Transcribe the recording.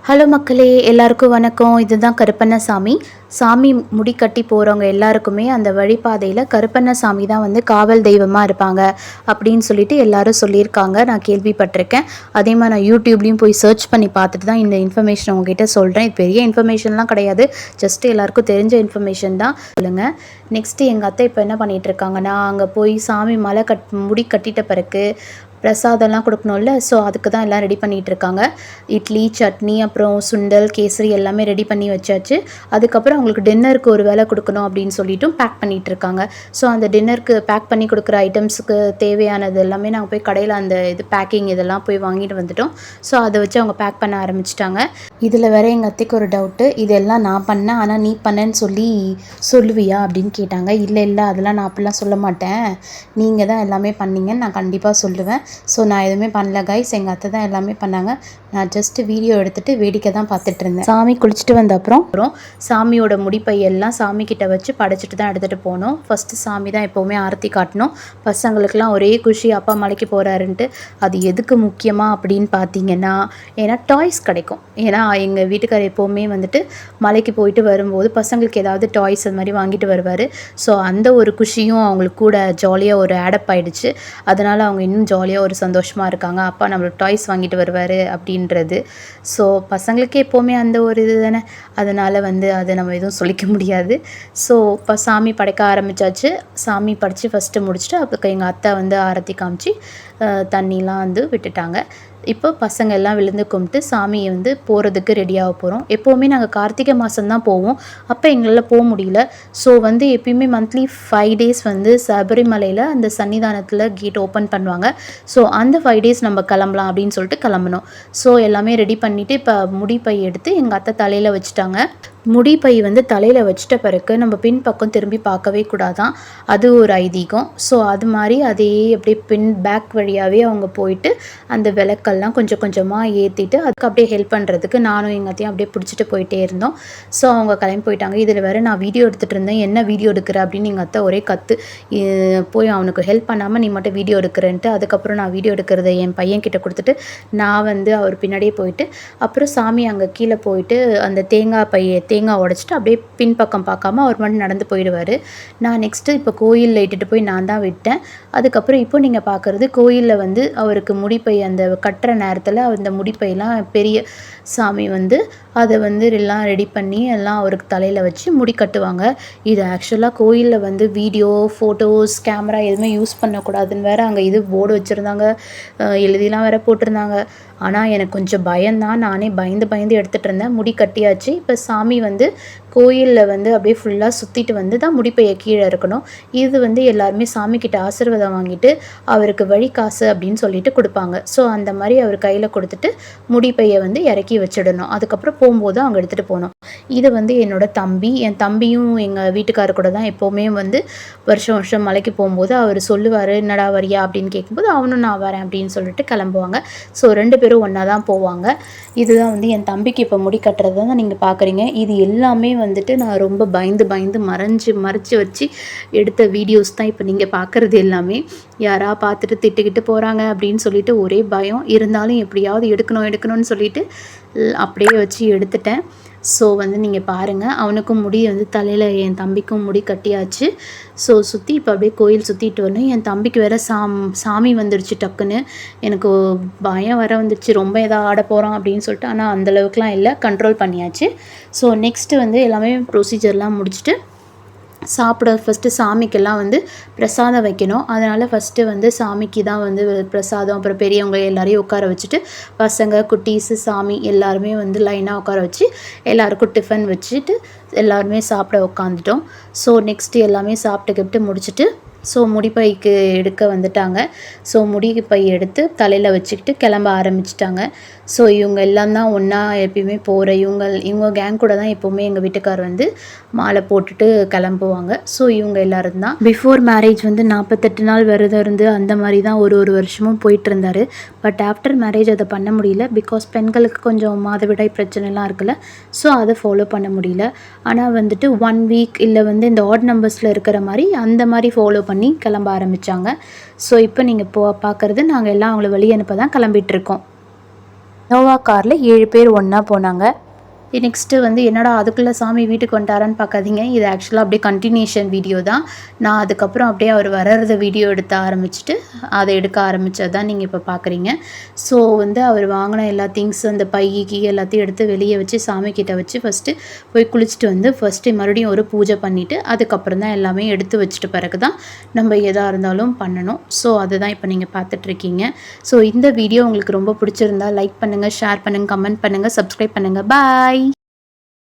Hello மக்களே, எல்லாருக்கும் வணக்கம். இதுதான் கருப்பண்ணசாமி. சாமி முடி கட்டி போகிறவங்க எல்லாருக்குமே அந்த வழிபாதையில் கருப்பண்ணசாமி தான் வந்து காவல் தெய்வமாக இருப்பாங்க அப்படின்னு சொல்லிட்டு எல்லாரும் சொல்லியிருக்காங்க. நான் கேள்விப்பட்டிருக்கேன். அதே மாதிரி நான் யூடியூப்லேயும் போய் சர்ச் பண்ணி பார்த்துட்டு தான் இந்த இன்ஃபர்மேஷன் உங்ககிட்ட சொல்கிறேன். இது பெரிய இன்ஃபர்மேஷன்லாம் கிடையாது, ஜஸ்ட் எல்லாருக்கும் தெரிஞ்ச இன்ஃபர்மேஷன் தான் சொல்லுங்கள். நெக்ஸ்ட்டு எங்கள் அத்தை இப்போ என்ன பண்ணிகிட்டு இருக்காங்கன்னா, அங்கே போய் சாமி முடி கட்டிட்ட பிறகு பிரசாதம்லாம் கொடுக்கணும்ல, ஸோ அதுக்கு தான் எல்லாம் ரெடி பண்ணிகிட்டு இருக்காங்க. இட்லி, சட்னி, அப்புறம் சுண்டல், கேசரி எல்லாமே ரெடி பண்ணி வச்சாச்சு. அதுக்கப்புறம் அவங்களுக்கு டின்னருக்கு ஒரு வேலை கொடுக்கணும் அப்படின்னு சொல்லிட்டும் பேக் பண்ணிகிட்டு இருக்காங்க. ஸோ அந்த டின்னருக்கு பேக் பண்ணி கொடுக்குற ஐட்டம்ஸுக்கு தேவையானது எல்லாமே நாங்கள் போய் கடையில் அந்த பேக்கிங் இதெல்லாம் போய் வாங்கிட்டு வந்துட்டோம். ஸோ அதை வச்சு அவங்க பேக் பண்ண ஆரம்பிச்சிட்டாங்க. இதில் வேற எங்கள் அத்தைக்கு ஒரு டவுட்டு, இதெல்லாம் நான் பண்ணேன் ஆனால் நீ பண்ணேன்னு சொல்லுவியா அப்படின்னு கேட்டாங்க. இல்லை அதெல்லாம் நான் அப்படிலாம் சொல்ல மாட்டேன், நீங்கள் தான் எல்லாமே பண்ணீங்கன்னு நான் கண்டிப்பாக சொல்லுவேன். ஸோ நான் எதுவுமே பண்ணல கைஸ், எங்கள் அத்தை தான் எல்லாமே பண்ணாங்க. நான் ஜஸ்ட்டு வீடியோ எடுத்துகிட்டு வேடிக்கை தான் பார்த்துட்டு இருந்தேன். சாமி குளிச்சுட்டு வந்த அப்புறம் சாமியோட முடிப்பையெல்லாம் சாமிக்கிட்ட வச்சு படைச்சிட்டு தான் எடுத்துகிட்டு போனோம். ஃபஸ்ட்டு சாமி தான் எப்போவுமே ஆரத்தி காட்டணும். பசங்களுக்கெல்லாம் ஒரே குஷி, அப்பா மலைக்கு போகிறாருன்ட்டு. அது எதுக்கு முக்கியமாக அப்படின்னு பார்த்தீங்கன்னா, ஏன்னா டாய்ஸ் கிடைக்கும். ஏன்னா எங்கள் வீட்டுக்காரர் எப்போவுமே வந்துட்டு மலைக்கு போயிட்டு வரும்போது பசங்களுக்கு ஏதாவது டாய்ஸ் அது மாதிரி வாங்கிட்டு வருவார். ஸோ அந்த ஒரு குஷியும் அவங்களுக்கு கூட ஜாலியாக ஒரு ஆடப் ஆகிடுச்சு. அதனால் அவங்க இன்னும் ஜாலியாக ஒரு சந்தோஷமாக இருக்காங்க. அப்பா நம்மளுக்கு டாய்ஸ் வாங்கிட்டு வருவார் அப்படின்றது. ஸோ பசங்களுக்கே எப்போவுமே அந்த ஒரு இது தானே, அதனால் வந்து அதை நம்ம எதுவும் சொல்லிக்க முடியாது. ஸோ இப்போ சாமி படைக்க ஆரம்பித்தாச்சு. சாமி படைச்சி ஃபஸ்ட்டு முடிச்சுட்டு அதுக்கு எங்கள் அத்தை வந்து ஆரத்தி காமிச்சு தண்ணிலாம் வந்து விட்டுட்டாங்க. இப்போ பசங்க எல்லாம் விழுந்து கும்பிட்டு சாமியை வந்து போகிறதுக்கு ரெடியாக போகிறோம். எப்போவுமே நாங்கள் கார்த்திகை மாதம் தான் போவோம். அப்போ எங்களால் போக முடியல. ஸோ வந்து எப்பயுமே மந்த்லி 5 days வந்து சபரிமலையில் அந்த சன்னிதானத்தில் கேட் ஓப்பன் பண்ணுவாங்க. ஸோ அந்த 5 days நம்ம கிளம்பலாம் அப்படின்னு சொல்லிட்டு கிளம்பணும். ஸோ எல்லாமே ரெடி பண்ணிவிட்டு இப்போ முடிப்பை எடுத்து எங்கள் அத்தை தலையில் வச்சுட்டாங்க. முடிப்பை வந்து தலையில் வச்சிட்ட பிறகு நம்ம பின்பக்கம் திரும்பி பார்க்கவே கூடாதான், அது ஒரு ஐதீகம். ஸோ அது மாதிரி அதே அப்படியே பேக் வழியாகவே அவங்க போயிட்டு அந்த விளக்கெல்லாம் கொஞ்சம் கொஞ்சமாக ஏற்றிட்டு அதுக்கு அப்படியே ஹெல்ப் பண்ணுறதுக்கு நானும் எங்கள் அத்தையும் அப்படியே பிடிச்சிட்டு போயிட்டே இருந்தோம். ஸோ அவங்க கிளம்பி போயிட்டாங்க. இதில் வேறு நான் வீடியோ எடுத்துகிட்டு இருந்தேன். என்ன வீடியோ எடுக்கிற அப்படின்னு எங்கள் அத்தை ஒரே கற்று, போய் அவனுக்கு ஹெல்ப் பண்ணாமல் நீ மட்டும் வீடியோ எடுக்கிறேன்ட்டு. அதுக்கப்புறம் நான் வீடியோ எடுக்கிறத என் பையன்கிட்ட கொடுத்துட்டு நான் வந்து அவர் பின்னாடியே போயிட்டு அப்புறம் சாமி அங்கே கீழே போயிட்டு அந்த தேங்காய் உடைச்சிட்டு அப்படியே பின்பக்கம் பார்க்காம அவர் மட்டும் நடந்து போயிடுவார். நான் நெக்ஸ்ட்டு இப்போ கோயிலில் இட்டுட்டு போய் நான் தான் விட்டேன். அதுக்கப்புறம் இப்போ நீங்கள் பார்க்குறது கோயிலில் வந்து அவருக்கு முடிப்பை அந்த கட்டுற நேரத்தில் அந்த முடிப்பையெல்லாம் பெரிய சாமி வந்து அதை வந்து எல்லாம் ரெடி பண்ணி எல்லாம் அவருக்கு தலையில் வச்சு முடி கட்டுவாங்க. இது ஆக்சுவலாக கோயிலில் வந்து வீடியோ, ஃபோட்டோஸ், கேமரா எதுவுமே யூஸ் பண்ணக்கூடாதுன்னு வேறு அங்கே இது போர்டு வச்சுருந்தாங்க, எழுதிலாம் வேறு போட்டிருந்தாங்க. ஆனால் எனக்கு கொஞ்சம் பயம்தான், நானே பயந்து எடுத்துகிட்டு இருந்தேன். முடி கட்டியாச்சு. இப்போ சாமி வந்து கோயிலில் வந்து அப்படியே ஃபுல்லாக சுற்றிட்டு வந்து தான் முடிப்பையை கீழே இருக்கணும். இது வந்து எல்லாருமே சாமிக்கிட்ட ஆசீர்வாதம் வாங்கிட்டு அவருக்கு வழி காசு அப்படின்னு சொல்லிட்டு கொடுப்பாங்க. ஸோ அந்த மாதிரி அவர் கையில் கொடுத்துட்டு முடிப்பையை வந்து இறக்கி வச்சிடணும். அதுக்கப்புறம் போகும்போது அவங்க எடுத்துகிட்டு போகணும். இது வந்து என் தம்பியும் எங்கள் வீட்டுக்காரர் கூட தான் எப்போவுமே வந்து வருஷம் மலைக்கு போகும்போது அவர் சொல்லுவார், என்னடா வரியா அப்படின்னு கேட்கும்போது அவனும் நான் வரேன் அப்படின்னு சொல்லிட்டு கிளம்புவாங்க. ஸோ 2 பேரும் ஒன்றா தான் போவாங்க. இதுதான் வந்து என் தம்பிக்கு இப்போ முடி கட்டுறது தான் நீங்கள் பார்க்குறீங்க. இது எல்லாமே வந்துட்டு நான் ரொம்ப பயந்து மறைச்சு வச்சு எடுத்த வீடியோஸ் தான் இப்போ நீங்கள் பார்க்குறது எல்லாமே. யாரா பார்த்துட்டு திட்டுக்கிட்டு போகிறாங்க அப்படின்னு சொல்லிட்டு ஒரே பயம் இருந்தாலும் எப்படியாவது எடுக்கணும்னு சொல்லிட்டு அப்படியே வச்சு எடுத்துட்டேன். ஸோ வந்து நீங்கள் பாருங்கள், அவனுக்கும் முடி வந்து தலையில் என் தம்பிக்கும் முடி கட்டியாச்சு. ஸோ சுற்றி இப்போ அப்படியே கோயில் சுற்றிட்டு வரணும். என் தம்பிக்கு வேறு சாமி வந்துடுச்சு டக்குன்னு. எனக்கு பயம் வர வந்துடுச்சு, ரொம்ப எதாவது ஆட போகிறோம் அப்படின்னு சொல்லிட்டு. ஆனால் அந்தளவுக்குலாம் இல்லை, கண்ட்ரோல் பண்ணியாச்சு. ஸோ நெக்ஸ்ட்டு வந்து எல்லாமே ப்ரொசீஜர்லாம் முடிச்சுட்டு சாப்பிட ஃபஸ்ட்டு சாமிக்கெல்லாம் வந்து பிரசாதம் வைக்கணும். அதனால் ஃபஸ்ட்டு வந்து சாமிக்கு தான் வந்து பிரசாதம், அப்புறம் பெரியவங்க எல்லாரையும் உட்கார வச்சுட்டு பசங்க, குட்டீஸு, சாமி எல்லாருமே வந்து லைனாக உட்கார வச்சு எல்லாருக்கும் டிஃபன் வச்சுட்டு எல்லாருமே சாப்பிட உட்காந்துட்டோம். ஸோ நெக்ஸ்ட்டு எல்லாமே சாப்பிட்டு முடிச்சுட்டு ஸோ முடிப்பைக்கு எடுக்க வந்துட்டாங்க. ஸோ முடிப்பை எடுத்து தலையில் வச்சுக்கிட்டு கிளம்ப ஆரம்பிச்சிட்டாங்க. ஸோ இவங்க எல்லாம் தான் ஒன்றா எப்பயுமே போகிற இவங்க கேங் கூட தான் எப்போவுமே எங்கள் வீட்டுக்கார் வந்து மாலை போட்டுட்டு கிளம்புவாங்க. ஸோ இவங்க எல்லோரும் தான். பிஃபோர் மேரேஜ் வந்து 48 நாள் விரதம் இருந்து அந்த மாதிரி தான் ஒரு வருஷமும் போயிட்டு இருந்தார். பட் ஆஃப்டர் மேரேஜ் அதை பண்ண முடியல. பிகாஸ் பெண்களுக்கு கொஞ்சம் மாதவிடாய் பிரச்சனைலாம் இருக்குல்ல, ஸோ அதை ஃபாலோ பண்ண முடியல. ஆனால் வந்துட்டு 1 week இல்லை வந்து இந்த ஆட் நம்பர்ஸில் இருக்கிற மாதிரி அந்த மாதிரி ஃபாலோ பண்ணி கிளம்ப ஆரம்பித்தாங்க. ஸோ இப்போ நீங்கள் பார்க்குறது நாங்கள் எல்லாம் அவங்கள வழி அனுப்ப தான் கிளம்பிகிட்ருக்கோம். நோவா காரில் 7 பேர் ஒன்றா போனாங்க. நெக்ஸ்ட்டு வந்து என்னடா அதுக்குள்ளே சாமி வீட்டுக்கு வந்துட்டாரான்னு பார்க்காதீங்க. இது ஆக்சுவலாக அப்படியே கண்டினியூஷன் வீடியோ தான். நான் அதுக்கப்புறம் அப்படியே அவர் வர்றத வீடியோ எடுக்க ஆரம்பித்தது தான் நீங்கள் இப்போ பார்க்குறீங்க. ஸோ வந்து அவர் வாங்கின எல்லா திங்ஸ் அந்த கீ எல்லாத்தையும் எடுத்து வெளியே வச்சு சாமிக்கிட்ட வச்சு ஃபஸ்ட்டு போய் குளிச்சுட்டு வந்து ஃபஸ்ட்டு மறுபடியும் ஒரு பூஜை பண்ணிவிட்டு அதுக்கப்புறம் தான் எல்லாமே எடுத்து வச்சுட்டு பிறகு தான் நம்ம எதாக இருந்தாலும் பண்ணணும். ஸோ அதுதான் இப்போ நீங்கள் பார்த்துட்ருக்கீங்க. ஸோ இந்த வீடியோ உங்களுக்கு ரொம்ப பிடிச்சிருந்தா லைக் பண்ணுங்கள், ஷேர் பண்ணுங்கள், கமெண்ட் பண்ணுங்கள், சப்ஸ்கிரைப் பண்ணுங்கள். பாய்.